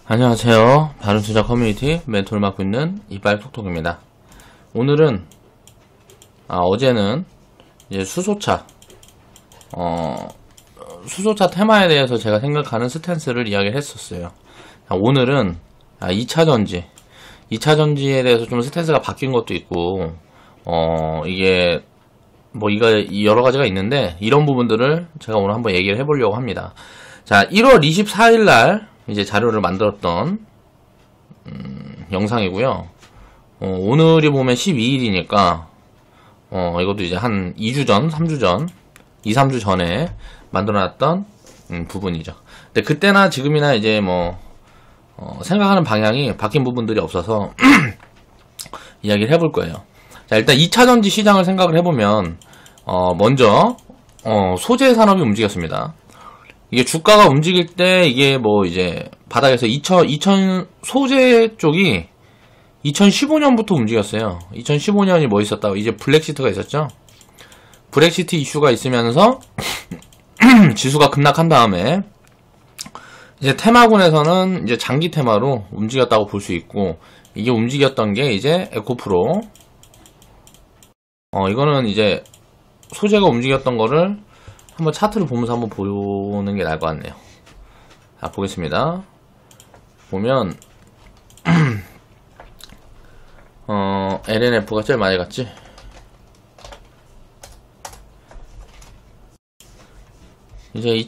안녕하세요. 바른투자 커뮤니티 멘토를 맡고 있는 이빨톡톡입니다. 오늘은 어제는 이제 수소차 수소차 테마에 대해서 제가 생각하는 스탠스를 이야기를 했었어요. 오늘은 2차전지 2차전지에 대해서 좀 스탠스가 바뀐 것도 있고 이게 이거 여러 가지가 있는데 이런 부분들을 제가 오늘 한번 얘기를 해보려고 합니다. 자, 1월 24일 날 이제 자료를 만들었던 영상이고요. 오늘이 보면 12일이니까 이것도 이제 한 2주 전, 3주 전, 2, 3주 전에 만들어놨던 부분이죠. 근데 그때나 지금이나 이제 생각하는 방향이 바뀐 부분들이 없어서 이야기를 해볼 거예요. 자, 일단 2차전지 시장을 생각을 해보면 먼저 소재 산업이 움직였습니다. 이게 주가가 움직일 때 이게 이제 바닥에서 소재 쪽이 2015년부터 움직였어요. 2015년이 뭐 있었다고? 이제 브렉시트가 있었죠. 브렉시트 이슈가 있으면서 지수가 급락한 다음에 이제 테마군에서는 이제 장기 테마로 움직였다고 볼 수 있고, 이게 움직였던 게 이제 에코프로. 이거는 이제 소재가 움직였던 거를 한번 차트를 보면서 한번 보는 게 나을 것 같네요. 자, 보겠습니다. 보면 LNF가 제일 많이 갔지. 이제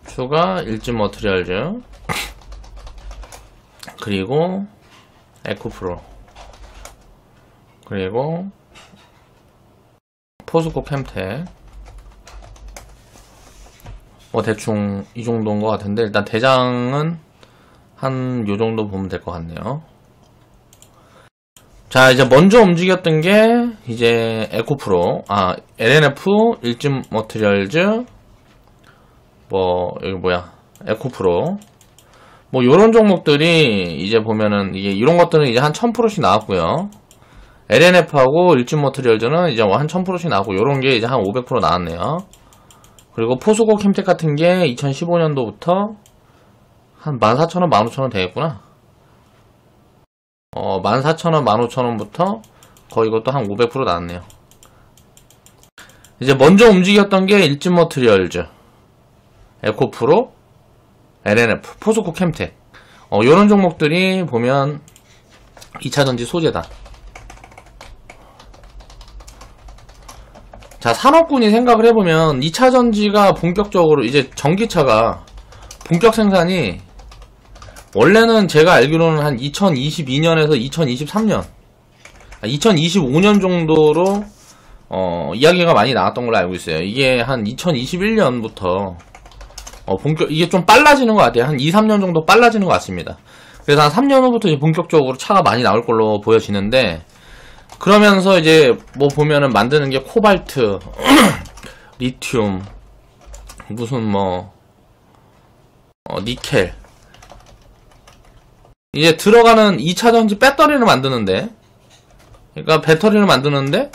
추가 일진머트리얼즈 그리고 에코프로 그리고 포스코 캠텍 대충 이 정도인 것 같은데, 일단 대장은 한 요 정도 보면 될 것 같네요. 자, 이제 먼저 움직였던 게 이제 에코프로, LNF, 일진머트리얼즈, 여기 에코프로, 요런 종목들이 이제 보면은 이게 이런 것들은 이제 한 1000%씩 나왔고요. LNF하고 일진머트리얼즈는 이제 한 1000%씩 나왔고, 요런 게 이제 한 500% 나왔네요. 그리고 포스코 캠텍 같은 게 2015년도부터 한 14,000원, 15,000원 되겠구나. 14,000원, 15,000원부터 거의 이것도 한 500% 나왔네요. 이제 먼저 움직였던 게 일진머트리얼즈, 에코프로, LNF, 포스코 캠텍. 요런 종목들이 보면 2차전지 소재다. 자, 산업군이 생각을 해보면 2차전지가 본격적으로 이제 전기차가 본격 생산이 원래는 제가 알기로는 한 2022년에서 2023년 2025년 정도로 이야기가 많이 나왔던 걸로 알고 있어요. 이게 한 2021년부터 이게 좀 빨라지는 것 같아요. 한 2, 3년 정도 빨라지는 것 같습니다. 그래서 한 3년 후부터 이제 본격적으로 차가 많이 나올 걸로 보여지는데, 그러면서 이제 보면은 만드는 게 코발트, 리튬, 무슨 니켈. 이제 들어가는 2차전지 배터리를 만드는데, 그러니까 배터리를 만드는데,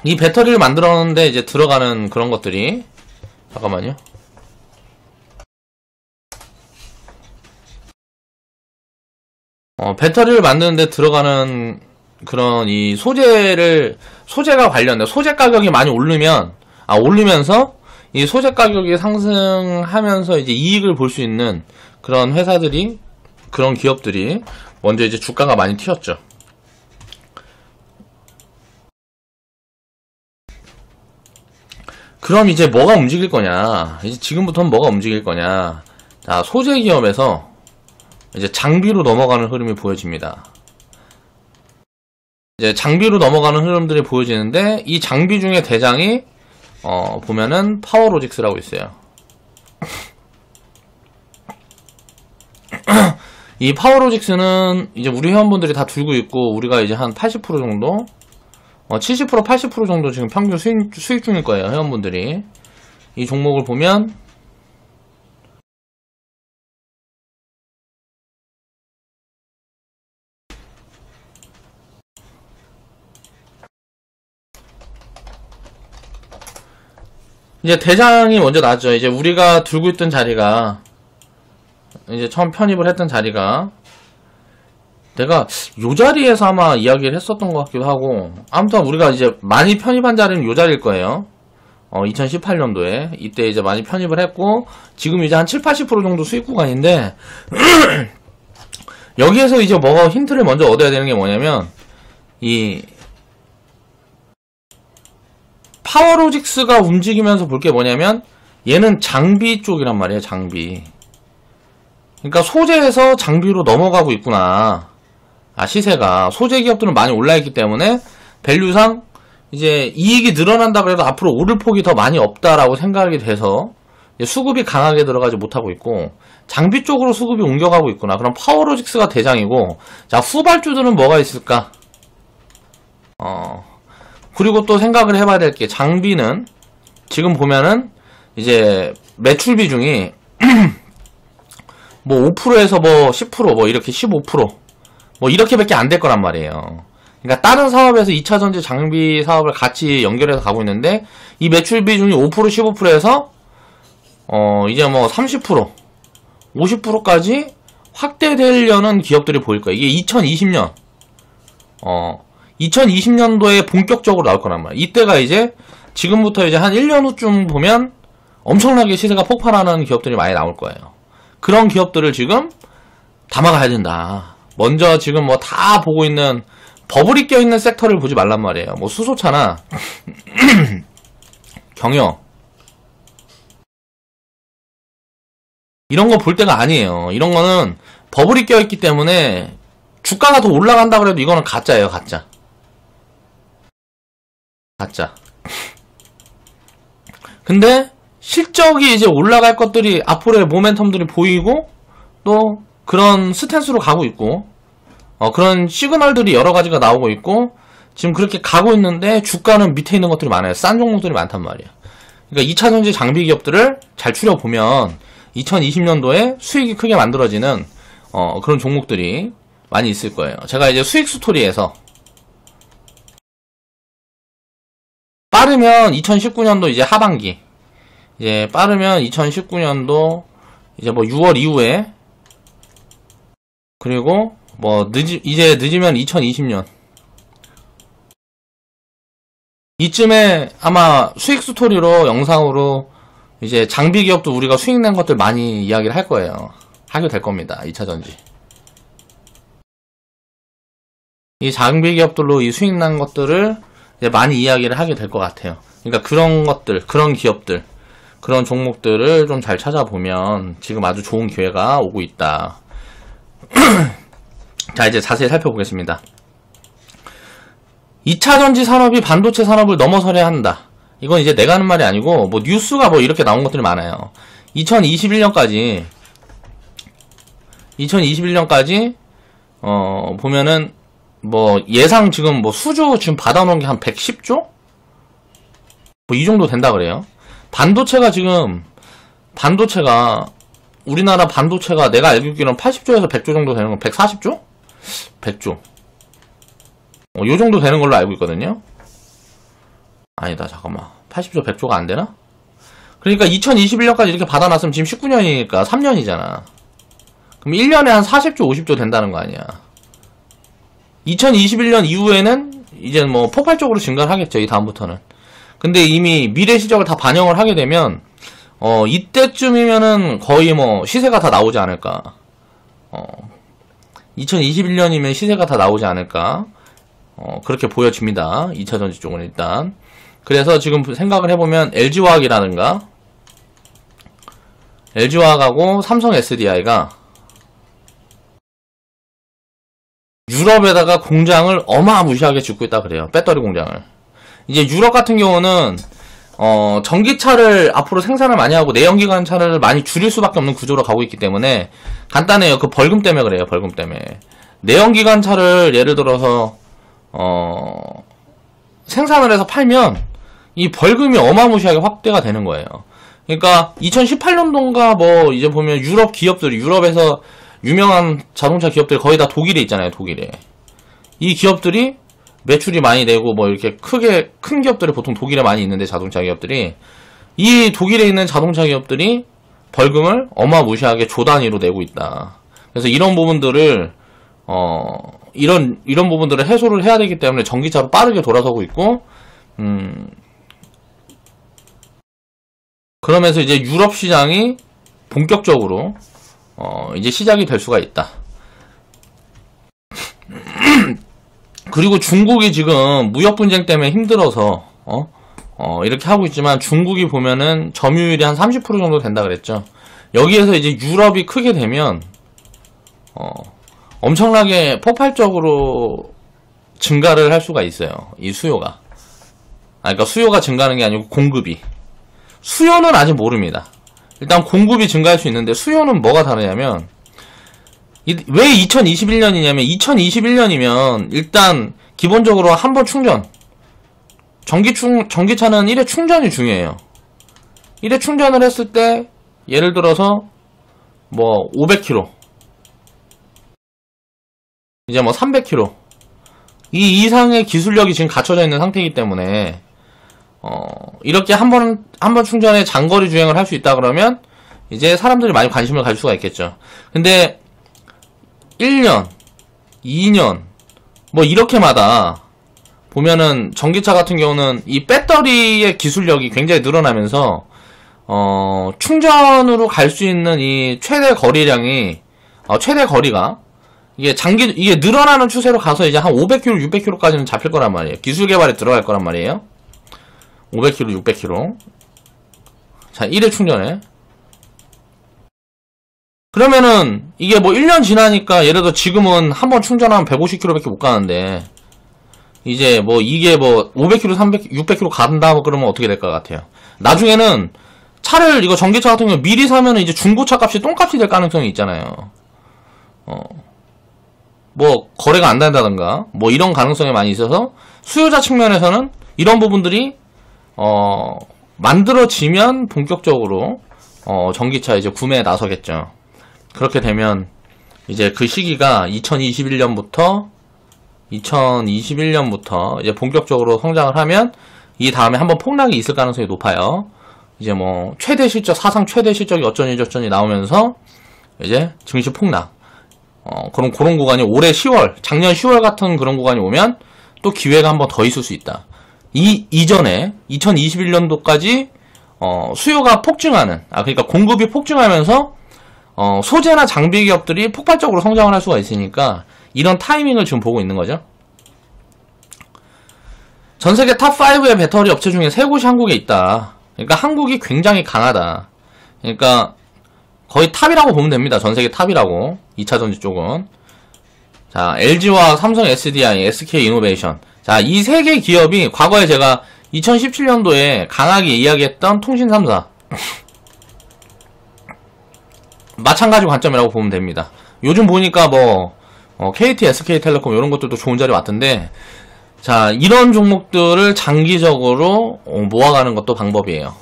이 배터리를 만들었는데 이제 들어가는 그런 것들이, 잠깐만요. 배터리를 만드는데 들어가는 그런 이 소재가 관련된 소재 가격이 많이 올리면서 이 소재 가격이 상승하면서 이제 이익을 볼 수 있는 그런 회사들이, 그런 기업들이 먼저 이제 주가가 많이 튀었죠. 그럼 이제 뭐가 움직일 거냐? 이제 지금부터는 뭐가 움직일 거냐? 자, 소재 기업에서 이제 장비로 넘어가는 흐름이 보여집니다. 이제 장비로 넘어가는 흐름들이 보여지는데, 이 장비 중에 대장이 보면은 파워로직스라고 있어요. 이 파워로직스는 이제 우리 회원분들이 다 들고 있고, 우리가 이제 한 80% 정도 70%, 80% 정도 지금 평균 수익 중일 거예요, 회원분들이. 이 종목을 보면 이제 대장이 먼저 나왔죠. 이제 우리가 들고 있던 자리가, 이제 처음 편입을 했던 자리가, 내가 요 자리에서 아마 이야기를 했었던 것 같기도 하고, 아무튼 우리가 이제 많이 편입한 자리는 요 자리일 거예요. 2018년도에. 이때 이제 많이 편입을 했고, 지금 이제 한 7, 80% 정도 수익 구간인데, 여기에서 이제 뭐가 힌트를 먼저 얻어야 되는 게 뭐냐면, 이, 파워로직스가 움직이면서 볼 게 뭐냐면, 얘는 장비 쪽이란 말이에요, 장비. 그러니까 소재에서 장비로 넘어가고 있구나. 시세가. 소재 기업들은 많이 올라있기 때문에, 밸류상, 이제 이익이 늘어난다 그래도 앞으로 오를 폭이 더 많이 없다라고 생각이 돼서 수급이 강하게 들어가지 못하고 있고 장비 쪽으로 수급이 옮겨가고 있구나. 그럼 파워로직스가 대장이고 자 후발주들은 뭐가 있을까? 그리고 또 생각을 해봐야 될 게 장비는 지금 보면은 이제 매출 비중이 뭐 5%에서 뭐 10% 뭐 이렇게 15% 뭐 이렇게밖에 안 될 거란 말이에요. 그러니까 다른 사업에서 2차전지 장비 사업을 같이 연결해서 가고 있는데 이 매출 비중이 5% 15%에서 이제 뭐 30% 50%까지 확대되려는 기업들이 보일 거예요. 이게 2020년 2020년도에 본격적으로 나올 거란 말이에요. 이때가 이제 지금부터 이제 한 1년 후쯤 보면 엄청나게 시세가 폭발하는 기업들이 많이 나올 거예요. 그런 기업들을 지금 담아가야 된다. 먼저 지금 뭐 다 보고 있는 버블이 껴있는 섹터를 보지 말란 말이에요. 뭐 수소차나 경영 이런 거 볼 때가 아니에요. 이런 거는 버블이 껴있기 때문에 주가가 더 올라간다 그래도 이거는 가짜예요. 가짜. 근데 실적이 이제 올라갈 것들이 앞으로의 모멘텀들이 보이고 또 그런 스탠스로 가고 있고 그런 시그널들이 여러 가지가 나오고 있고 지금 그렇게 가고 있는데 주가는 밑에 있는 것들이 많아요. 싼 종목들이 많단 말이에요. 그러니까 2차전지 장비 기업들을 잘 추려보면 2020년도에 수익이 크게 만들어지는 그런 종목들이 많이 있을 거예요. 제가 이제 수익 스토리에서 빠르면 2019년도 이제 하반기 이제 빠르면 2019년도 이제 뭐 6월 이후에 그리고 뭐 이제 늦으면 2020년 이쯤에 아마 수익 스토리로 영상으로 이제 장비 기업도 우리가 수익 낸 것들 많이 이야기를 할 거예요. 하게 될 겁니다. 2차전지 이 장비 기업들로 이 수익 난 것들을 이제 많이 이야기를 하게 될 것 같아요. 그러니까 그런 것들, 그런 기업들, 그런 종목들을 좀 잘 찾아보면 지금 아주 좋은 기회가 오고 있다. 자, 이제 자세히 살펴보겠습니다. 2차전지 산업이 반도체 산업을 넘어서려 한다. 이건 이제 내가 하는 말이 아니고 뭐 뉴스가 뭐 이렇게 나온 것들이 많아요. 2021년까지 보면은 뭐 예상 지금 뭐 수주 지금 받아놓은 게 한 110조? 뭐 이 정도 된다 그래요. 반도체가 우리나라 반도체가 내가 알기로는 80조에서 100조 정도 되는 건 140조? 100조. 요 정도 되는 걸로 알고 있거든요. 아니다, 잠깐만. 80조, 100조가 안 되나? 그러니까 2021년까지 이렇게 받아놨으면 지금 19년이니까 3년이잖아. 그럼 1년에 한 40조, 50조 된다는 거 아니야. 2021년 이후에는 이제 뭐 폭발적으로 증가를 하겠죠, 이 다음부터는. 근데 이미 미래 실적을 다 반영을 하게 되면, 이때쯤이면은 거의 뭐 시세가 다 나오지 않을까. 2021년이면 시세가 다 나오지 않을까. 그렇게 보여집니다. 2차전지 쪽은 일단. 그래서 지금 생각을 해보면 LG화학이라든가 LG화학하고 삼성 SDI가 유럽에다가 공장을 어마무시하게 짓고 있다 그래요. 배터리 공장을. 이제 유럽 같은 경우는 전기차를 앞으로 생산을 많이 하고 내연기관 차를 많이 줄일 수밖에 없는 구조로 가고 있기 때문에 간단해요. 그 벌금 때문에 그래요. 벌금 때문에. 내연기관 차를 예를 들어서 생산을 해서 팔면 이 벌금이 어마무시하게 확대가 되는 거예요. 그러니까 2018년도인가 뭐 이제 보면 유럽 기업들, 유럽에서 유명한 자동차 기업들 거의 다 독일에 있잖아요. 독일에. 이 기업들이 매출이 많이 되고 뭐 이렇게 큰 기업들이 보통 독일에 많이 있는데 자동차 기업들이 이 독일에 있는 자동차 기업들이 벌금을 어마무시하게 조 단위로 내고 있다. 그래서 이런 부분들을 이런 부분들을 해소를 해야 되기 때문에 전기차로 빠르게 돌아서고 있고, 그러면서 이제 유럽 시장이 본격적으로 이제 시작이 될 수가 있다. 그리고 중국이 지금 무역 분쟁 때문에 힘들어서 이렇게 하고 있지만, 중국이 보면은 점유율이 한 30% 정도 된다 그랬죠. 여기에서 이제 유럽이 크게 되면 엄청나게 폭발적으로 증가를 할 수가 있어요. 이 수요가. 그러니까 수요가 증가하는 게 아니고 공급이. 수요는 아직 모릅니다. 일단 공급이 증가할 수 있는데, 수요는 뭐가 다르냐면, 왜 2021년이냐면 2021년이면 일단 기본적으로 한 번 충전, 전기차는 1회 충전이 중요해요. 1회 충전을 했을 때 예를 들어서 뭐 500km, 이제 뭐 300km, 이 이상의 기술력이 지금 갖춰져 있는 상태이기 때문에 이렇게 한 번 충전에 장거리 주행을 할 수 있다 그러면 이제 사람들이 많이 관심을 가질 수가 있겠죠. 근데 1년, 2년 뭐 이렇게마다 보면은 전기차 같은 경우는 이 배터리의 기술력이 굉장히 늘어나면서 충전으로 갈 수 있는 이 최대 거리량이 최대 거리가 이게 늘어나는 추세로 가서 이제 한 500km, 600km까지는 잡힐 거란 말이에요. 기술 개발에 들어갈 거란 말이에요. 500km, 600km. 자, 1회 충전에. 그러면은 이게 뭐 1년 지나니까 예를 들어 지금은 한번 충전하면 150km밖에 못 가는데, 이제 뭐 이게 뭐 500km, 300, 600km 간다 그러면 어떻게 될 것 같아요? 나중에는 차를, 이거 전기차 같은 경우 미리 사면은 이제 중고차 값이 똥값이 될 가능성이 있잖아요. 뭐 거래가 안 된다던가 뭐 이런 가능성이 많이 있어서, 수요자 측면에서는 이런 부분들이 만들어지면 본격적으로 전기차 이제 구매에 나서겠죠. 그렇게 되면 이제 그 시기가 2021년부터 이제 본격적으로 성장을 하면 이 다음에 한번 폭락이 있을 가능성이 높아요. 이제 뭐 최대 실적, 사상 최대 실적이 어쩌니 저쩌니 나오면서 이제 증시 폭락. 그런 구간이 올해 10월, 작년 10월 같은 그런 구간이 오면 또 기회가 한번 더 있을 수 있다. 이전에 2021년도까지 수요가 폭증하는, 그러니까 공급이 폭증하면서 소재나 장비 기업들이 폭발적으로 성장을 할 수가 있으니까 이런 타이밍을 지금 보고 있는 거죠. 전 세계 탑5의 배터리 업체 중에 3곳이 한국에 있다. 그러니까 한국이 굉장히 강하다. 그러니까 거의 탑이라고 보면 됩니다. 전 세계 탑이라고. 2차전지 쪽은. 자, LG화학, 삼성 SDI, SK이노베이션. 자, 이 3개 기업이 과거에 제가 2017년도에 강하게 이야기했던 통신 3사. 마찬가지 관점이라고 보면 됩니다. 요즘 보니까 뭐 KT, SK텔레콤 이런 것들도 좋은 자리 왔던데, 자, 이런 종목들을 장기적으로 모아가는 것도 방법이에요.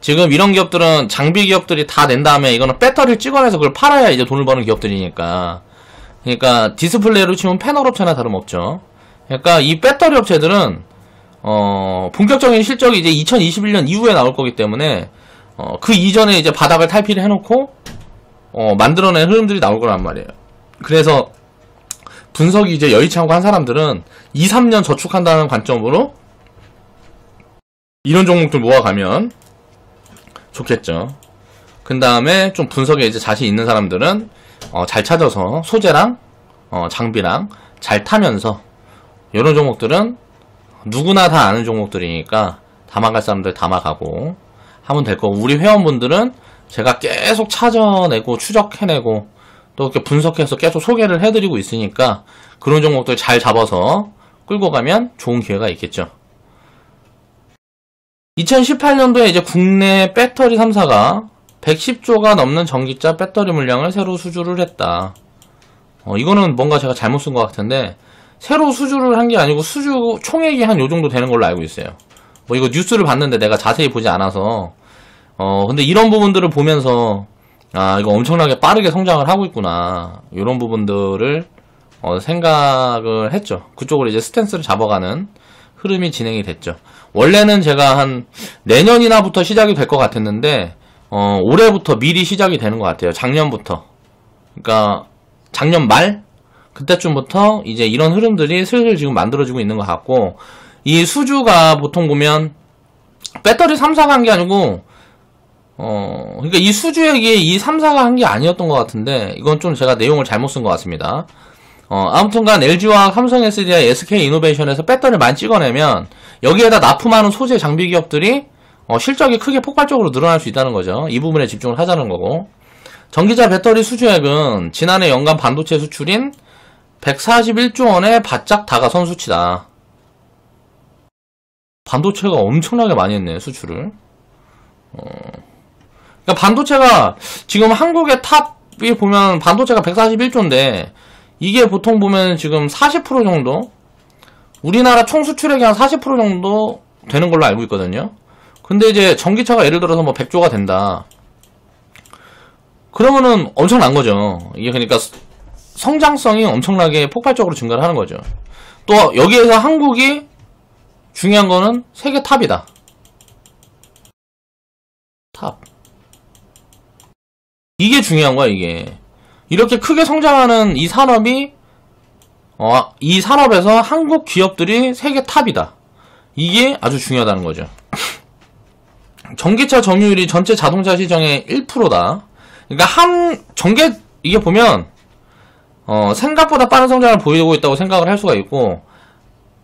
지금 이런 기업들은 장비 기업들이 다 낸 다음에 이거는 배터리를 찍어내서 그걸 팔아야 이제 돈을 버는 기업들이니까. 그러니까 디스플레이로 치면 패널 업체나 다름없죠. 그러니까 이 배터리 업체들은 본격적인 실적이 이제 2021년 이후에 나올 거기 때문에 그 이전에 이제 바닥을 탈피를 해놓고 만들어낸 흐름들이 나올 거란 말이에요. 그래서 분석이 이제 여의치 않고 한 사람들은 2, 3년 저축한다는 관점으로 이런 종목들 모아가면 좋겠죠. 그 다음에 좀 분석에 이제 자신 있는 사람들은 잘 찾아서 소재랑 장비랑 잘 타면서, 이런 종목들은 누구나 다 아는 종목들이니까 담아갈 사람들 담아가고 하면 될 거고, 우리 회원분들은 제가 계속 찾아내고 추적해내고 또 이렇게 분석해서 계속 소개를 해드리고 있으니까 그런 종목들 잘 잡아서 끌고 가면 좋은 기회가 있겠죠. 2018년도에 이제 국내 배터리 3사가 110조가 넘는 전기차 배터리 물량을 새로 수주를 했다. 이거는 뭔가 제가 잘못 쓴 것 같은데, 새로 수주를 한 게 아니고 수주 총액이 한 요 정도 되는 걸로 알고 있어요. 뭐 이거 뉴스를 봤는데 내가 자세히 보지 않아서 근데 이런 부분들을 보면서 이거 엄청나게 빠르게 성장을 하고 있구나, 이런 부분들을 생각을 했죠. 그쪽으로 이제 스탠스를 잡아가는 흐름이 진행이 됐죠. 원래는 제가 한 내년이나부터 시작이 될 것 같았는데 올해부터 미리 시작이 되는 것 같아요. 작년부터. 그러니까 작년 말 그때쯤부터 이제 이런 흐름들이 슬슬 지금 만들어지고 있는 것 같고, 이 수주가 보통 보면 배터리 3사가 한 게 아니고 그러니까 이 수주액이 이 3사가 한 게 아니었던 것 같은데, 이건 좀 제가 내용을 잘못 쓴 것 같습니다. 아무튼간 LG와 삼성 SDI, SK 이노베이션에서 배터리를 많이 찍어내면 여기에다 납품하는 소재 장비 기업들이 실적이 크게 폭발적으로 늘어날 수 있다는 거죠. 이 부분에 집중을 하자는 거고, 전기차 배터리 수주액은 지난해 연간 반도체 수출인 141조 원에 바짝 다가선 수치다. 반도체가 엄청나게 많이 했네, 수출을. 그러니까 반도체가 지금 한국의 탑이 보면 반도체가 141조인데 이게 보통 보면 지금 40% 정도? 우리나라 총 수출액이 한 40% 정도 되는 걸로 알고 있거든요. 근데 이제 전기차가 예를 들어서 뭐 100조가 된다. 그러면은 엄청난 거죠. 이게 그러니까 성장성이 엄청나게 폭발적으로 증가를 하는 거죠. 또 여기에서 한국이 중요한 거는 세계 탑이다. 탑. 이게 중요한 거야, 이게. 이렇게 크게 성장하는 이 산업이 이 산업에서 한국 기업들이 세계 탑이다. 이게 아주 중요하다는 거죠. 전기차 점유율이 전체 자동차 시장의 1%다. 그러니까 이게 보면 생각보다 빠른 성장을 보이고 있다고 생각을 할 수가 있고,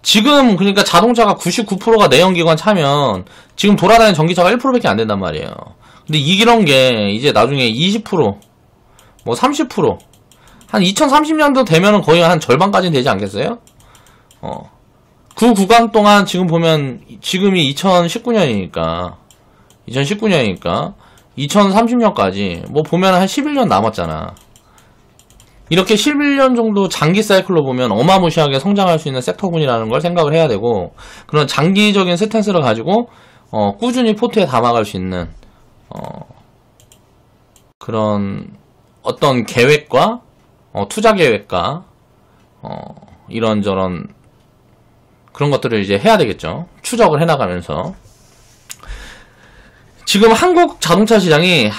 지금 그러니까 자동차가 99%가 내연기관 차면 지금 돌아다니는 전기차가 1%밖에 안 된단 말이에요. 근데 이런 게 이제 나중에 20%, 뭐 30%, 한 2030년도 되면은 거의 한 절반까지는 되지 않겠어요? 그 구간 동안 지금 보면 지금이 2019년이니까 2030년까지 뭐 보면 한 11년 남았잖아. 이렇게 11년 정도 장기 사이클로 보면 어마무시하게 성장할 수 있는 섹터군이라는 걸 생각을 해야 되고, 그런 장기적인 스탠스를 가지고 꾸준히 포트에 담아갈 수 있는 그런 어떤 계획과 투자 계획과 이런저런 그런 것들을 이제 해야 되겠죠. 추적을 해나가면서. 지금 한국 자동차 시장이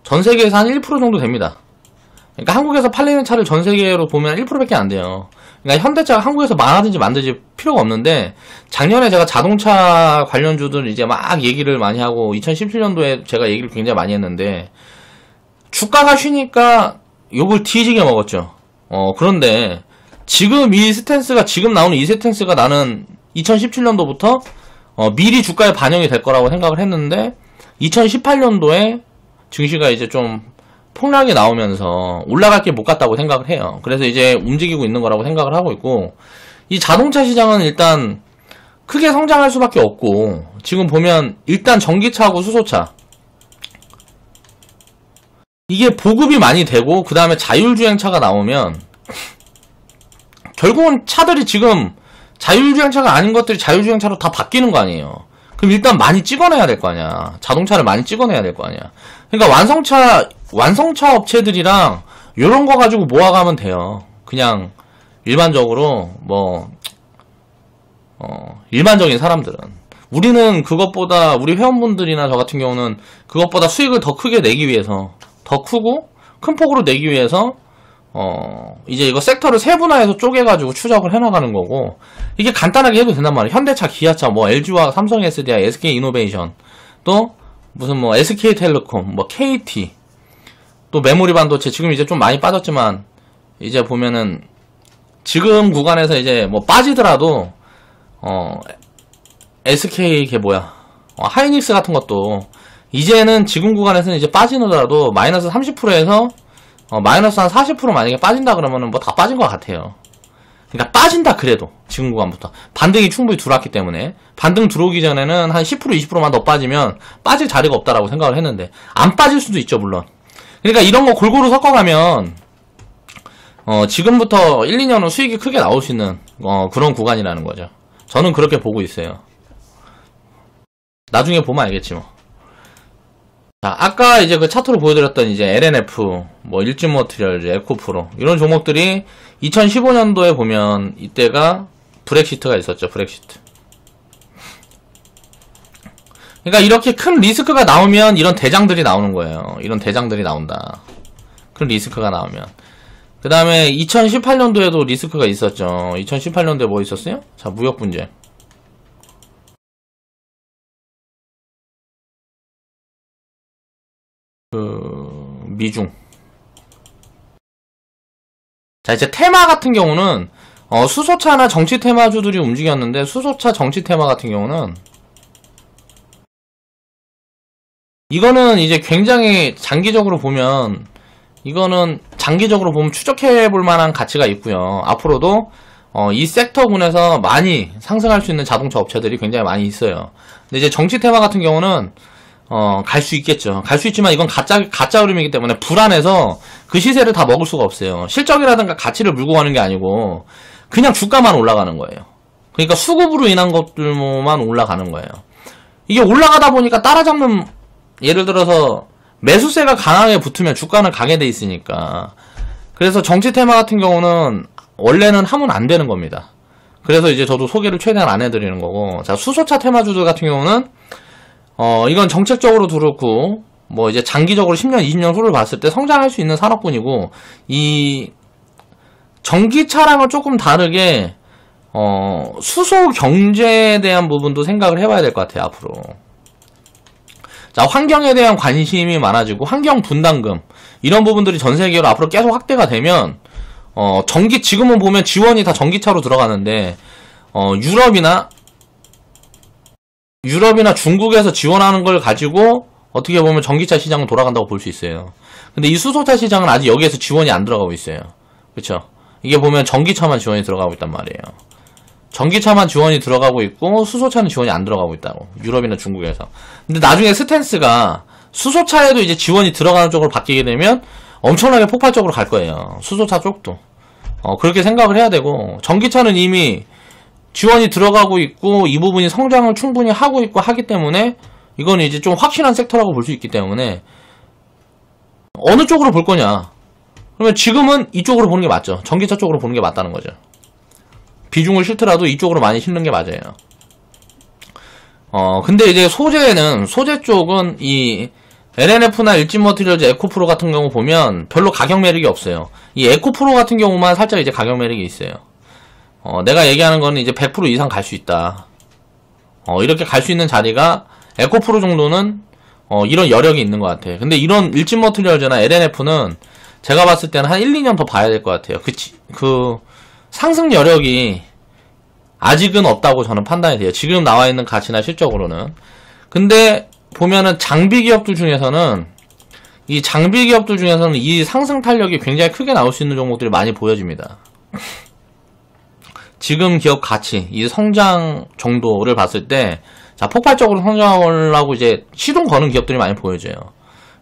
전 세계에서 한 1% 정도 됩니다. 그러니까 한국에서 팔리는 차를 전 세계로 보면 1%밖에 안 돼요. 그러니까 현대차가 한국에서 많아든지 만들지 필요가 없는데, 작년에 제가 자동차 관련주들 이제 막 얘기를 많이 하고 2017년도에 제가 얘기를 굉장히 많이 했는데, 주가가 쉬니까 욕을 뒤지게 먹었죠. 그런데 지금 지금 나오는 이 스탠스가 나는 2017년도부터 미리 주가에 반영이 될 거라고 생각을 했는데, 2018년도에 증시가 이제 좀 폭락이 나오면서 올라갈 게 못 갔다고 생각을 해요. 그래서 이제 움직이고 있는 거라고 생각을 하고 있고, 이 자동차 시장은 일단 크게 성장할 수밖에 없고, 지금 보면 일단 전기차하고 수소차 이게 보급이 많이 되고, 그 다음에 자율주행차가 나오면 결국은 차들이 지금 자율주행차가 아닌 것들이 자율주행차로 다 바뀌는 거 아니에요. 그럼 일단 많이 찍어내야 될 거 아니야. 자동차를 많이 찍어내야 될 거 아니야. 그러니까 완성차 업체들이랑 요런 거 가지고 모아가면 돼요. 그냥 일반적으로 일반적인 사람들은. 우리는 그것보다, 우리 회원분들이나 저 같은 경우는 그것보다 수익을 더 크게 내기 위해서, 더 크고 큰 폭으로 내기 위해서 이제 이거 섹터를 세분화해서 쪼개가지고 추적을 해나가는 거고, 이게 간단하게 해도 된단 말이에요. 현대차, 기아차, 뭐 LG와 삼성 SDI, SK 이노베이션, 또 무슨 뭐 SK텔레콤, 뭐 KT, 또 메모리 반도체 지금 이제 좀 많이 빠졌지만, 이제 보면은 지금 구간에서 이제 뭐 빠지더라도 SK 하이닉스 같은 것도 이제는 지금 구간에서는 이제 빠지더라도 마이너스 30%에서 마이너스 한 40% 만약에 빠진다 그러면은 뭐 다 빠진 것 같아요. 그러니까 빠진다 그래도 지금 구간부터 반등이 충분히 들어왔기 때문에, 반등 들어오기 전에는 한 10% 20%만 더 빠지면 빠질 자리가 없다라고 생각을 했는데, 안 빠질 수도 있죠 물론. 그러니까 이런 거 골고루 섞어가면 지금부터 1, 2년은 수익이 크게 나올 수 있는 그런 구간이라는 거죠. 저는 그렇게 보고 있어요. 나중에 보면 알겠지 뭐. 자, 아까 이제 그 차트로 보여드렸던 이제 LNF, 뭐 일진머티리얼즈, 에코프로 이런 종목들이 2015년도에 보면 이때가 브렉시트가 있었죠. 브렉시트. 그러니까 이렇게 큰 리스크가 나오면 이런 대장들이 나오는 거예요. 이런 대장들이 나온다. 큰 리스크가 나오면. 그 다음에 2018년도에도 리스크가 있었죠. 2018년도에 뭐 있었어요? 자, 무역 분쟁. 미중. 자, 이제 테마 같은 경우는 수소차나 정치 테마주들이 움직였는데, 수소차 정치 테마 같은 경우는 이거는 이제 굉장히 장기적으로 보면, 이거는 장기적으로 보면 추적해 볼 만한 가치가 있고요. 앞으로도 이 섹터군에서 많이 상승할 수 있는 자동차 업체들이 굉장히 많이 있어요. 근데 이제 정치 테마 같은 경우는 갈 수 있겠죠. 갈 수 있지만 이건 가짜 흐름이기 때문에 불안해서 그 시세를 다 먹을 수가 없어요. 실적이라든가 가치를 물고 가는 게 아니고 그냥 주가만 올라가는 거예요. 그러니까 수급으로 인한 것들만 올라가는 거예요. 이게 올라가다 보니까 따라잡는, 예를 들어서 매수세가 강하게 붙으면 주가는 가게 돼 있으니까. 그래서 정치 테마 같은 경우는 원래는 하면 안 되는 겁니다. 그래서 이제 저도 소개를 최대한 안 해드리는 거고. 자, 수소차 테마주들 같은 경우는 이건 정책적으로도 그렇고, 뭐 이제 장기적으로 10년, 20년 후를 봤을 때 성장할 수 있는 산업군이고, 이 전기차랑은 조금 다르게 수소 경제에 대한 부분도 생각을 해봐야 될 것 같아요, 앞으로. 자, 환경에 대한 관심이 많아지고 환경 분담금 이런 부분들이 전 세계로 앞으로 계속 확대가 되면 지금은 보면 지원이 다 전기차로 들어가는데 유럽이나 중국에서 지원하는 걸 가지고 어떻게 보면 전기차 시장은 돌아간다고 볼 수 있어요. 근데 이 수소차 시장은 아직 여기에서 지원이 안 들어가고 있어요. 그쵸? 이게 보면 전기차만 지원이 들어가고 있단 말이에요. 전기차만 지원이 들어가고 있고 수소차는 지원이 안 들어가고 있다고. 유럽이나 중국에서. 근데 나중에 스탠스가 수소차에도 이제 지원이 들어가는 쪽으로 바뀌게 되면 엄청나게 폭발적으로 갈 거예요. 수소차 쪽도. 그렇게 생각을 해야 되고, 전기차는 이미 지원이 들어가고 있고 이 부분이 성장을 충분히 하고 있고 하기 때문에 이거는 이제 좀 확실한 섹터라고 볼 수 있기 때문에 어느 쪽으로 볼 거냐. 그러면 지금은 이쪽으로 보는 게 맞죠. 전기차 쪽으로 보는 게 맞다는 거죠. 비중을 싫더라도 이쪽으로 많이 실는 게 맞아요. 근데 이제 소재 쪽은 이 LNF나 일진머티리얼즈 에코프로 같은 경우 보면 별로 가격 매력이 없어요. 이 에코프로 같은 경우만 살짝 이제 가격 매력이 있어요. 내가 얘기하는 거는 이제 100% 이상 갈 수 있다. 이렇게 갈 수 있는 자리가 에코프로 정도는 이런 여력이 있는 것 같아요. 근데 이런 일진머티리얼즈나 LNF는 제가 봤을 때는 한 1, 2년 더 봐야 될 것 같아요. 그 상승 여력이 아직은 없다고 저는 판단이 돼요. 지금 나와 있는 가치나 실적으로는. 근데 보면은 장비 기업들 중에서는 이 상승 탄력이 굉장히 크게 나올 수 있는 종목들이 많이 보여집니다. 지금 기업 가치, 이 성장 정도를 봤을 때, 자, 폭발적으로 성장을 하고 이제 시동 거는 기업들이 많이 보여져요.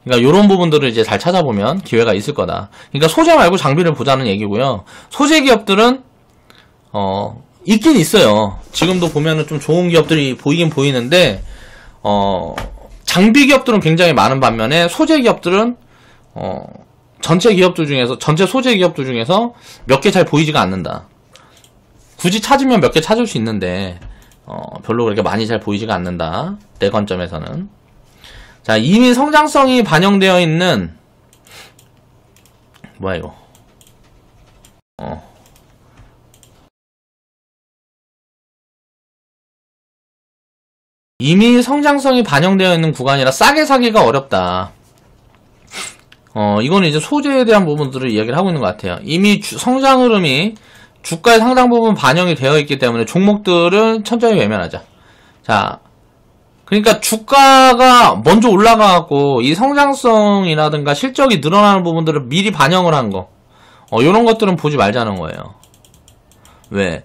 그러니까 요런 부분들을 이제 잘 찾아보면 기회가 있을 거다. 그러니까 소재 말고 장비를 보자는 얘기고요. 소재 기업들은 있긴 있어요. 지금도 보면은 좀 좋은 기업들이 보이긴 보이는데 장비 기업들은 굉장히 많은 반면에 소재 기업들은 전체 소재 기업들 중에서 몇 개 잘 보이지가 않는다. 굳이 찾으면 몇 개 찾을 수 있는데 별로 그렇게 많이 잘 보이지가 않는다. 내 관점에서는. 자, 이미 성장성이 반영되어 있는 뭐야 이거? 이미 성장성이 반영되어 있는 구간이라 싸게 사기가 어렵다. 이거는 이제 소재에 대한 부분들을 이야기를 하고 있는 것 같아요. 이미 성장 흐름이 주가의 상당 부분 반영이 되어 있기 때문에 종목들은 천천히 매매하자. 자, 그러니까 주가가 먼저 올라가고 이 성장성이라든가 실적이 늘어나는 부분들을 미리 반영을 한 거, 요런 것들은 보지 말자는 거예요. 왜?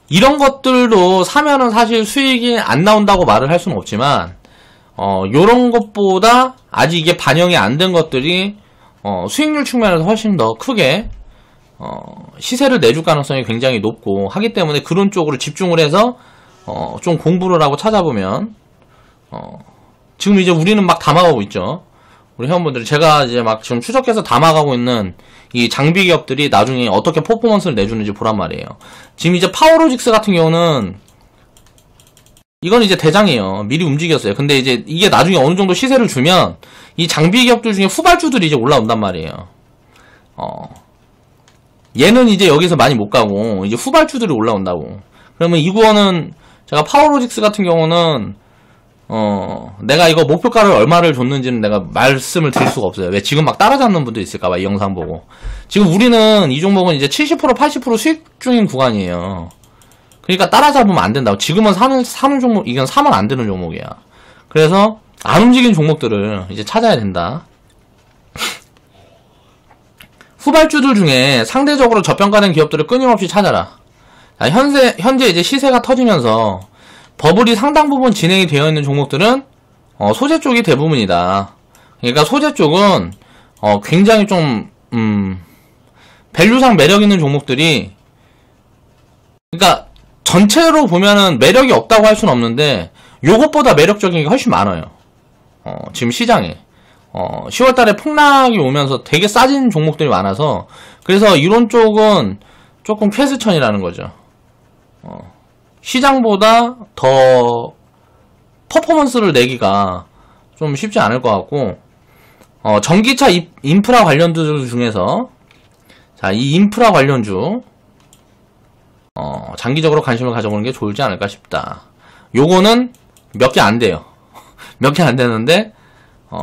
이런 것들도 사면은 사실 수익이 안 나온다고 말을 할 수는 없지만 요런 것보다 아직 이게 반영이 안 된 것들이 수익률 측면에서 훨씬 더 크게 시세를 내줄 가능성이 굉장히 높고 하기 때문에 그런 쪽으로 집중을 해서 좀 공부를 하고 찾아보면 지금 이제 우리는 막 담아가고 있죠. 우리 회원분들이 제가 이제 막 지금 추적해서 담아가고 있는 이 장비 기업들이 나중에 어떻게 퍼포먼스를 내주는지 보란 말이에요. 지금 이제 파워로직스 같은 경우는 이건 이제 대장이에요. 미리 움직였어요. 근데 이제 이게 나중에 어느 정도 시세를 주면 이 장비 기업들 중에 후발주들이 이제 올라온단 말이에요. 얘는 이제 여기서 많이 못 가고 이제 후발주들이 올라온다고. 그러면 이 구원은 제가 파워로직스 같은 경우는 내가 이거 목표가를 얼마를 줬는지는 내가 말씀을 드릴 수가 없어요. 왜 지금 막 따라잡는 분도 있을까봐 이 영상 보고. 지금 우리는 이 종목은 이제 70% 80% 수익 중인 구간이에요. 그러니까 따라잡으면 안 된다고. 지금은 사는 종목, 이건 사면 안 되는 종목이야. 그래서 안 움직이는 종목들을 이제 찾아야 된다. 후발주들 중에 상대적으로 저평가된 기업들을 끊임없이 찾아라. 자, 현재 이제 시세가 터지면서 버블이 상당 부분 진행이 되어 있는 종목들은 소재 쪽이 대부분이다. 그러니까 소재 쪽은 굉장히 좀 밸류상 매력 있는 종목들이, 그러니까 전체로 보면은 매력이 없다고 할 수는 없는데 요것보다 매력적인 게 훨씬 많아요. 지금 시장에 10월달에 폭락이 오면서 되게 싸진 종목들이 많아서, 그래서 이런 쪽은 조금 쾌스천이라는 거죠. 시장보다 더 퍼포먼스를 내기가 좀 쉽지 않을 것 같고, 전기차 인프라 관련주들 중에서, 자, 이 인프라 관련주 장기적으로 관심을 가져보는 게 좋을지 않을까 싶다. 요거는 몇 개 안 돼요. 몇 개 안 되는데,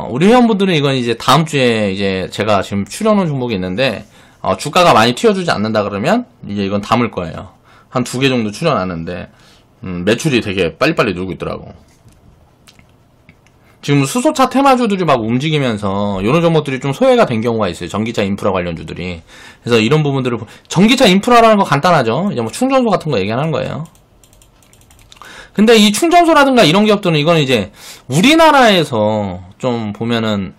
우리 회원분들은 이건 이제 다음 주에 이제 제가 지금 출연한 종목이 있는데, 주가가 많이 튀어주지 않는다 그러면, 이제 이건 담을 거예요. 한 2개 정도 출연하는데, 매출이 되게 빨리빨리 늘고 있더라고. 지금 수소차 테마주들이 막 움직이면서, 이런 종목들이 좀 소외가 된 경우가 있어요. 전기차 인프라 관련주들이. 그래서 이런 부분들을, 전기차 인프라라는 거 간단하죠? 이제 뭐 충전소 같은 거 얘기하는 거예요. 근데 이 충전소라든가 이런 기업들은 이거는 이제 우리나라에서 좀 보면은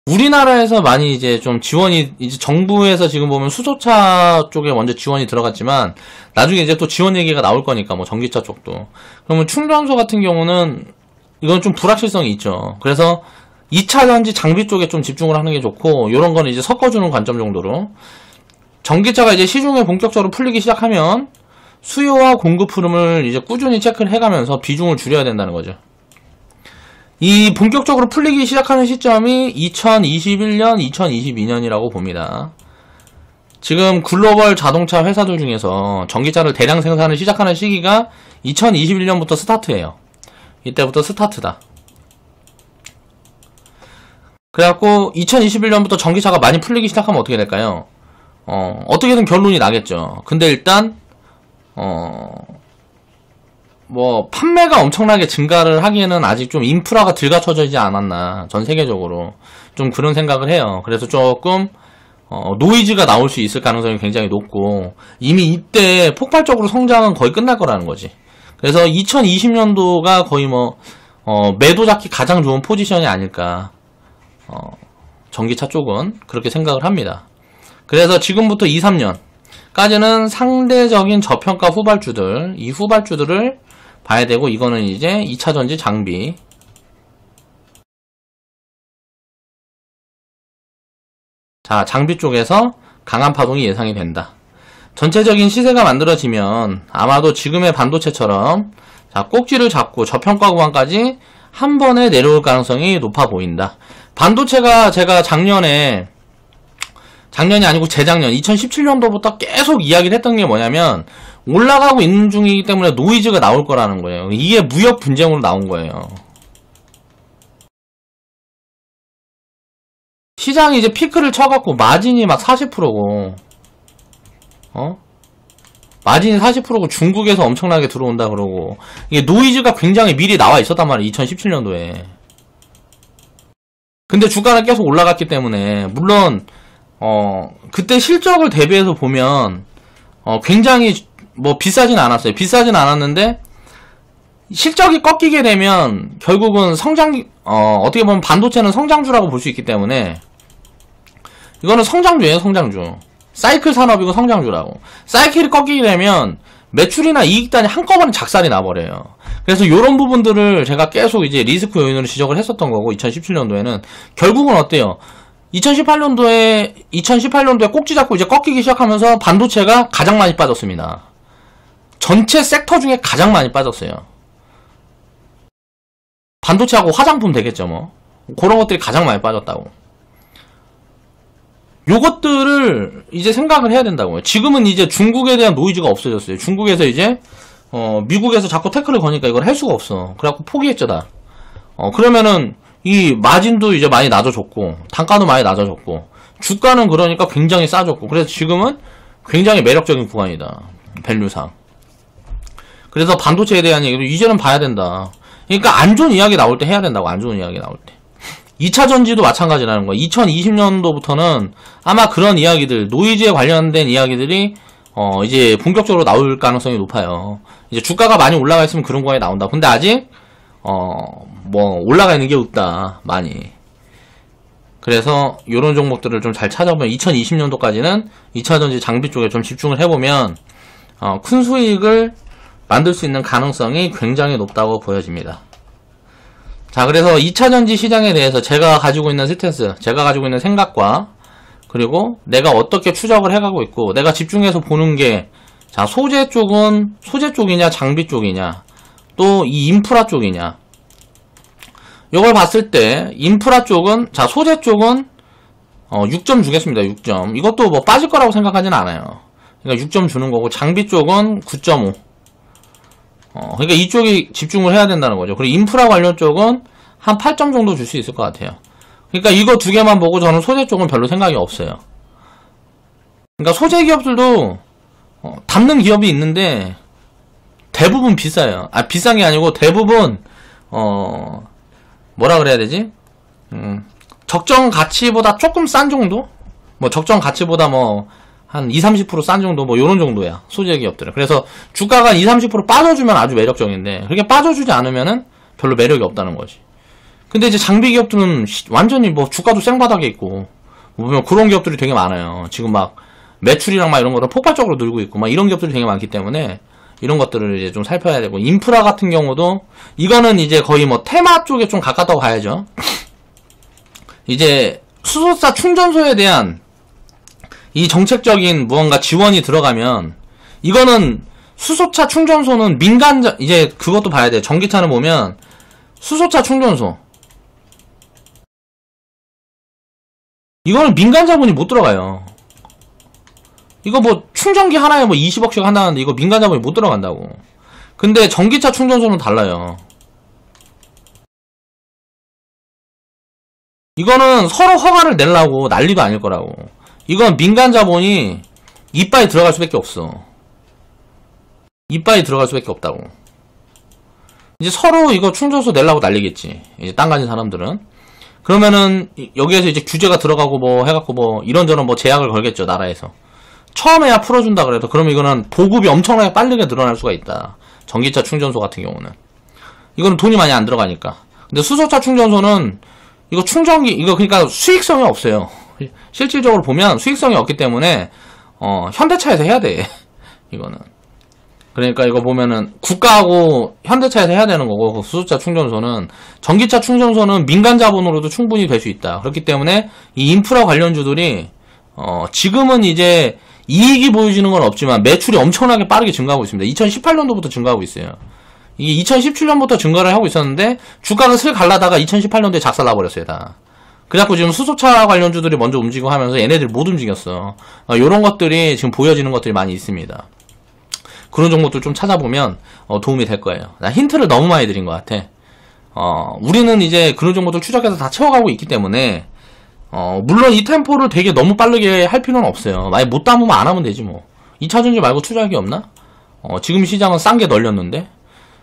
우리나라에서 많이 이제 좀 지원이, 이제 정부에서 지금 보면 수소차 쪽에 먼저 지원이 들어갔지만 나중에 이제 또 지원 얘기가 나올 거니까, 뭐 전기차 쪽도. 그러면 충전소 같은 경우는 이건 좀 불확실성이 있죠. 그래서 2차전지 장비 쪽에 좀 집중을 하는 게 좋고, 요런 거는 이제 섞어주는 관점 정도로. 전기차가 이제 시중에 본격적으로 풀리기 시작하면 수요와 공급 흐름을 이제 꾸준히 체크를 해가면서 비중을 줄여야 된다는 거죠. 이 본격적으로 풀리기 시작하는 시점이 2021년, 2022년이라고 봅니다. 지금 글로벌 자동차 회사들 중에서 전기차를 대량 생산을 시작하는 시기가 2021년부터 스타트예요. 이때부터 스타트다. 그래갖고 2021년부터 전기차가 많이 풀리기 시작하면 어떻게 될까요? 어떻게든 결론이 나겠죠. 근데 일단 뭐 판매가 엄청나게 증가를 하기에는 아직 좀 인프라가 덜 갖춰져 있지 않았나, 전 세계적으로 좀 그런 생각을 해요. 그래서 조금 노이즈가 나올 수 있을 가능성이 굉장히 높고, 이미 이때 폭발적으로 성장은 거의 끝날 거라는 거지. 그래서 2020년도가 거의 뭐 매도 잡기 가장 좋은 포지션이 아닐까, 전기차 쪽은 그렇게 생각을 합니다. 그래서 지금부터 2, 3년까지는 상대적인 저평가 후발주들, 이 후발주들을 봐야 되고, 이거는 이제 2차전지 장비. 자, 장비 쪽에서 강한 파동이 예상이 된다. 전체적인 시세가 만들어지면 아마도 지금의 반도체처럼, 자, 꼭지를 잡고 저평가 구간까지 한 번에 내려올 가능성이 높아 보인다. 반도체가 제가 작년이 아니고 재작년 2017년도부터 계속 이야기를 했던 게 뭐냐면, 올라가고 있는 중이기 때문에 노이즈가 나올 거라는 거예요. 이게 무역 분쟁으로 나온 거예요. 시장이 이제 피크를 쳐갖고 마진이 막 40%고, 마진이 40%고 중국에서 엄청나게 들어온다 그러고, 이게 노이즈가 굉장히 미리 나와 있었단 말이에요. 2017년도에. 근데 주가는 계속 올라갔기 때문에, 물론 그때 실적을 대비해서 보면 굉장히 뭐 비싸진 않았어요. 비싸진 않았는데, 실적이 꺾이게 되면 결국은 어떻게 보면 반도체는 성장주라고 볼 수 있기 때문에, 이거는 성장주예요. 성장주. 사이클 산업이고 성장주라고. 사이클이 꺾이게 되면 매출이나 이익단이 한꺼번에 작살이 나버려요. 그래서 요런 부분들을 제가 계속 이제 리스크 요인으로 지적을 했었던 거고, 2017년도에는. 결국은 어때요? 2018년도에 꼭지 잡고 이제 꺾이기 시작하면서 반도체가 가장 많이 빠졌습니다. 전체 섹터 중에 가장 많이 빠졌어요. 반도체하고 화장품 되겠죠, 뭐. 그런 것들이 가장 많이 빠졌다고. 요것들을 이제 생각을 해야 된다고요. 지금은 이제 중국에 대한 노이즈가 없어졌어요. 중국에서 이제 미국에서 자꾸 태클을 거니까 이걸 할 수가 없어. 그래갖고 포기했죠, 다. 그러면은 이 마진도 이제 많이 낮아졌고, 단가도 많이 낮아졌고, 주가는 그러니까 굉장히 싸졌고, 그래서 지금은 굉장히 매력적인 구간이다, 밸류상. 그래서 반도체에 대한 얘기도 이제는 봐야 된다. 그러니까 안 좋은 이야기 나올 때 해야 된다고. 안 좋은 이야기 나올 때. 2차전지도 마찬가지라는 거야. 2020년도부터는 아마 그런 이야기들, 노이즈에 관련된 이야기들이 이제 본격적으로 나올 가능성이 높아요. 이제 주가가 많이 올라가 있으면 그런 거에 나온다. 근데 아직 뭐 올라가 있는 게 없다, 많이. 그래서 요런 종목들을 좀 잘 찾아보면 2020년도까지는 2차전지 장비 쪽에 좀 집중을 해보면 큰 수익을 만들 수 있는 가능성이 굉장히 높다고 보여집니다. 자, 그래서 2차전지 시장에 대해서 제가 가지고 있는 스탠스, 제가 가지고 있는 생각과, 그리고 내가 어떻게 추적을 해가고 있고, 내가 집중해서 보는 게, 자, 소재 쪽은 소재 쪽이냐 장비 쪽이냐, 또 이 인프라 쪽이냐. 요걸 봤을 때 인프라 쪽은, 자, 소재 쪽은 6점 주겠습니다. 6점. 이것도 뭐 빠질 거라고 생각하지는 않아요. 그러니까 6점 주는 거고, 장비 쪽은 9.5. 그러니까 이쪽이 집중을 해야 된다는 거죠. 그리고 인프라 관련 쪽은 한 8점 정도 줄 수 있을 것 같아요. 그러니까 이거 두 개만 보고 저는 소재 쪽은 별로 생각이 없어요. 그러니까 소재 기업들도 담는 기업이 있는데 대부분 비싸요. 아, 비싼 게 아니고 대부분 뭐라 그래야 되지? 적정 가치보다 조금 싼 정도? 뭐 적정 가치보다 뭐 한 20-30% 싼 정도, 뭐 요런 정도야, 소재 기업들은. 그래서 주가가 20-30% 빠져주면 아주 매력적인데, 그렇게 빠져주지 않으면은 별로 매력이 없다는 거지. 근데 이제 장비 기업들은 완전히 뭐 주가도 생바닥에 있고, 보면 그런 기업들이 되게 많아요. 지금 막 매출이랑 막 이런 거를 폭발적으로 늘고 있고, 막 이런 기업들이 되게 많기 때문에, 이런 것들을 이제 좀 살펴야 되고, 인프라 같은 경우도, 이거는 이제 거의 뭐 테마 쪽에 좀 가깝다고 봐야죠. 이제 수소차 충전소에 대한 이 정책적인 무언가 지원이 들어가면, 이거는 수소차 충전소는 민간자, 이제 그것도 봐야 돼. 전기차는 보면 수소차 충전소, 이거는 민간 자본이 못 들어가요. 이거 뭐 충전기 하나에 뭐 20억씩 한다는데 이거 민간 자본이 못 들어간다고. 근데 전기차 충전소는 달라요. 이거는 서로 허가를 내려고 난리도 아닐 거라고. 이건 민간 자본이 이빠이 들어갈 수밖에 없어. 이빠이 들어갈 수밖에 없다고. 이제 서로 이거 충전소 내려고 난리겠지, 이제 땅 가진 사람들은. 그러면은 여기에서 이제 규제가 들어가고 뭐 해갖고 뭐 이런저런 뭐 제약을 걸겠죠, 나라에서. 처음에야 풀어준다 그래도, 그러면 이거는 보급이 엄청나게 빠르게 늘어날 수가 있다. 전기차 충전소 같은 경우는 이거는 돈이 많이 안 들어가니까. 근데 수소차 충전소는 이거 충전기, 이거 그러니까 수익성이 없어요. 실질적으로 보면 수익성이 없기 때문에 현대차에서 해야 돼, 이거는. 그러니까 이거 보면은 국가하고 현대차에서 해야 되는 거고, 수소차 충전소는. 전기차 충전소는 민간 자본으로도 충분히 될 수 있다. 그렇기 때문에 이 인프라 관련주들이 지금은 이제 이익이 보여지는 건 없지만 매출이 엄청나게 빠르게 증가하고 있습니다. 2018년도부터 증가하고 있어요. 이게 2017년부터 증가를 하고 있었는데 주가가 슬 갈라다가 2018년도에 작살나버렸어요, 다. 그래갖고 지금 수소차 관련주들이 먼저 움직이고 하면서 얘네들이 못 움직였어. 요런 것들이 지금 보여지는 것들이 많이 있습니다. 그런 종목들 좀 찾아보면 도움이 될 거예요. 나 힌트를 너무 많이 드린 것 같아. 우리는 이제 그런 종목들 추적해서 다 채워가고 있기 때문에 물론 이 템포를 되게 너무 빠르게 할 필요는 없어요. 만약 못 담으면 안 하면 되지 뭐. 2차전지 말고 투자할 게 없나? 지금 시장은 싼 게 널렸는데.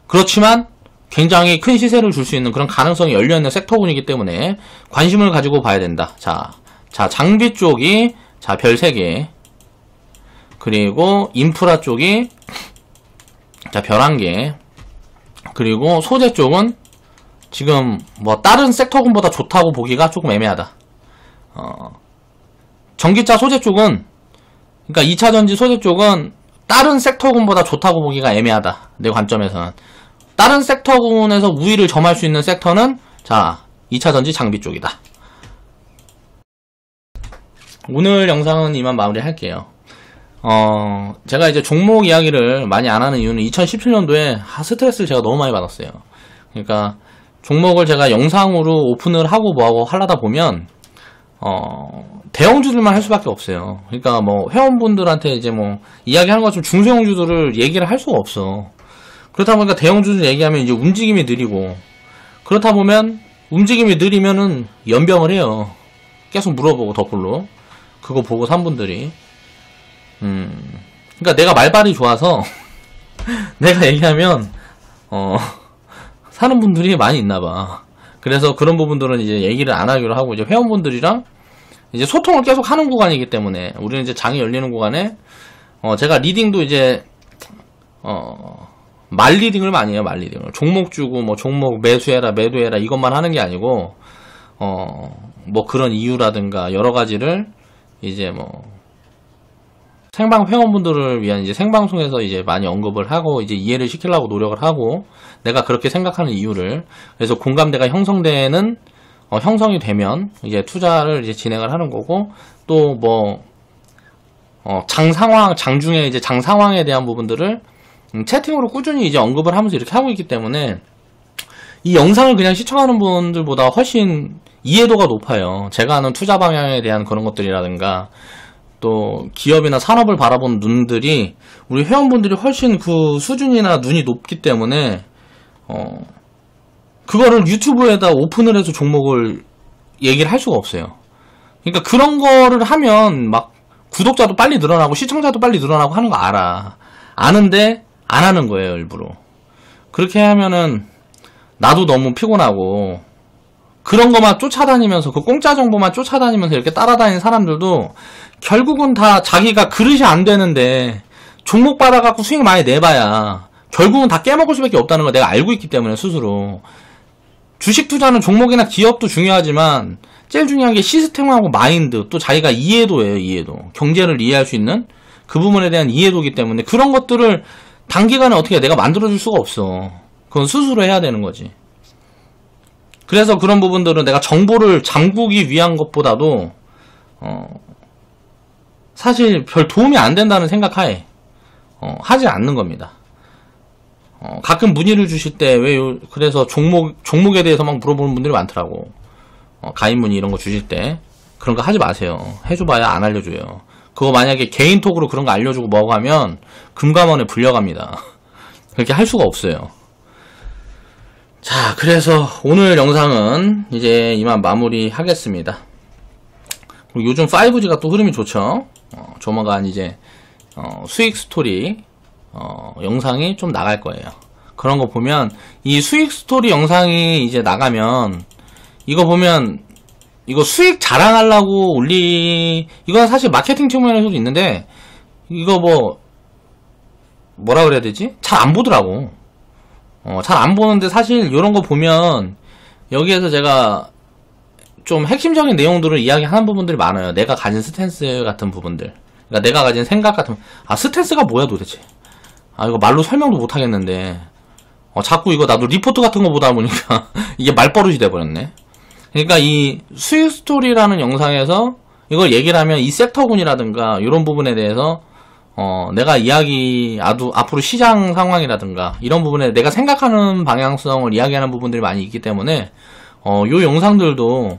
그렇지만 굉장히 큰 시세를 줄 수 있는 그런 가능성이 열려있는 섹터군이기 때문에 관심을 가지고 봐야 된다. 자, 장비 쪽이 별 3개, 그리고 인프라 쪽이 별 1개, 그리고 소재 쪽은 지금 뭐 다른 섹터군보다 좋다고 보기가 조금 애매하다. 전기차 소재 쪽은, 그러니까 2차전지 소재 쪽은 다른 섹터군보다 좋다고 보기가 애매하다, 내 관점에서는. 다른 섹터군에서 우위를 점할 수 있는 섹터는 자 2차전지 장비 쪽이다. 오늘 영상은 이만 마무리 할게요. 제가 이제 종목 이야기를 많이 안 하는 이유는 2017년도에 스트레스를 제가 너무 많이 받았어요. 그러니까 종목을 제가 영상으로 오픈을 하고 뭐하고 하려다 보면 대형주들만 할 수밖에 없어요. 그러니까 뭐 회원분들한테 이제 뭐 이야기하는 것처럼 중소형주들을 얘기를 할 수가 없어. 그렇다 보니까 대형주들 얘기하면 이제 움직임이 느리고, 그렇다 보면 움직임이 느리면은 연병을 해요. 계속 물어보고 덧글로 그거 보고 산 분들이 그러니까 내가 말발이 좋아서 내가 얘기하면 사는 분들이 많이 있나봐. 그래서 그런 부분들은 이제 얘기를 안 하기로 하고, 이제 회원분들이랑 이제 소통을 계속 하는 구간이기 때문에, 우리는 이제 장이 열리는 구간에 제가 리딩도 이제 말 리딩을 많이 해요. 말 리딩을 종목 주고 뭐 종목 매수해라 매도해라 이것만 하는 게 아니고 뭐 그런 이유라든가 여러 가지를 이제 뭐 생방 회원분들을 위한 이제 생방송에서 이제 많이 언급을 하고 이제 이해를 시키려고 노력을 하고, 내가 그렇게 생각하는 이유를, 그래서 공감대가 형성되는 형성이 되면 이제 투자를 이제 진행을 하는 거고, 또 뭐 장 상황, 장중에 이제 장 상황에 대한 부분들을 채팅으로 꾸준히 이제 언급을 하면서 이렇게 하고 있기 때문에 이 영상을 그냥 시청하는 분들보다 훨씬 이해도가 높아요. 제가 하는 투자 방향에 대한 그런 것들이라든가 또 기업이나 산업을 바라보는 눈들이 우리 회원분들이 훨씬 그 수준이나 눈이 높기 때문에 그거를 유튜브에다 오픈을 해서 종목을 얘기를 할 수가 없어요. 그러니까 그런 거를 하면 막 구독자도 빨리 늘어나고 시청자도 빨리 늘어나고 하는 거 알아. 아는데 안 하는 거예요, 일부러. 그렇게 하면은 나도 너무 피곤하고, 그런 거만 쫓아다니면서, 그 공짜 정보만 쫓아다니면서 이렇게 따라다니는 사람들도 결국은 다 자기가 그릇이 안 되는데 종목 받아갖고 수익 많이 내봐야 결국은 다 깨먹을 수밖에 없다는 걸 내가 알고 있기 때문에, 스스로. 주식 투자는 종목이나 기업도 중요하지만 제일 중요한 게 시스템하고 마인드, 또 자기가 이해도예요. 이해도. 경제를 이해할 수 있는 그 부분에 대한 이해도이기 때문에 그런 것들을 단기간에 어떻게 내가 만들어줄 수가 없어. 그건 스스로 해야 되는 거지. 그래서 그런 부분들은 내가 정보를 잠그기 위한 것보다도 사실 별 도움이 안 된다는 생각하에 하지 않는 겁니다. 가끔 문의를 주실 때 그래서 종목에 대해서 막 물어보는 분들이 많더라고. 가입 문의 이런 거 주실 때 그런 거 하지 마세요. 해줘봐야 안 알려줘요. 그거 만약에 개인톡으로 그런 거 알려주고 뭐고 하면 금감원에 불려갑니다. 그렇게 할 수가 없어요. 자, 그래서 오늘 영상은 이제 이만 마무리 하겠습니다. 그리고 요즘 5G가 또 흐름이 좋죠. 조만간 이제 수익 스토리 영상이 좀 나갈 거예요. 그런 거 보면, 이 수익 스토리 영상이 이제 나가면 이거 보면 이거 수익 자랑하려고 이건 사실 마케팅 측면에서도 있는데, 이거 뭐라 그래야 되지? 잘 안 보더라고. 잘 안 보는데, 사실 이런 거 보면 여기에서 제가 좀 핵심적인 내용들을 이야기하는 부분들이 많아요. 내가 가진 스탠스 같은 부분들, 그러니까 내가 가진 생각 같은, 스탠스가 뭐야 도대체? 이거 말로 설명도 못 하겠는데, 자꾸 이거 나도 리포트 같은 거 보다 보니까 이게 말버릇이 돼버렸네. 그러니까 이 수익 스토리라는 영상에서 이걸 얘기를 하면 이 섹터군이라든가 이런 부분에 대해서 내가 앞으로 시장 상황이라든가 이런 부분에 내가 생각하는 방향성을 이야기하는 부분들이 많이 있기 때문에 요 영상들도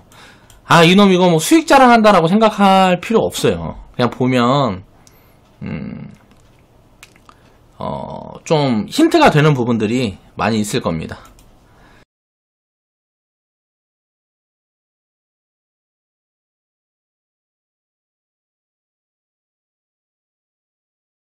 이놈 이거 뭐 수익 자랑한다라고 생각할 필요 없어요. 그냥 보면 좀 힌트가 되는 부분들이 많이 있을 겁니다.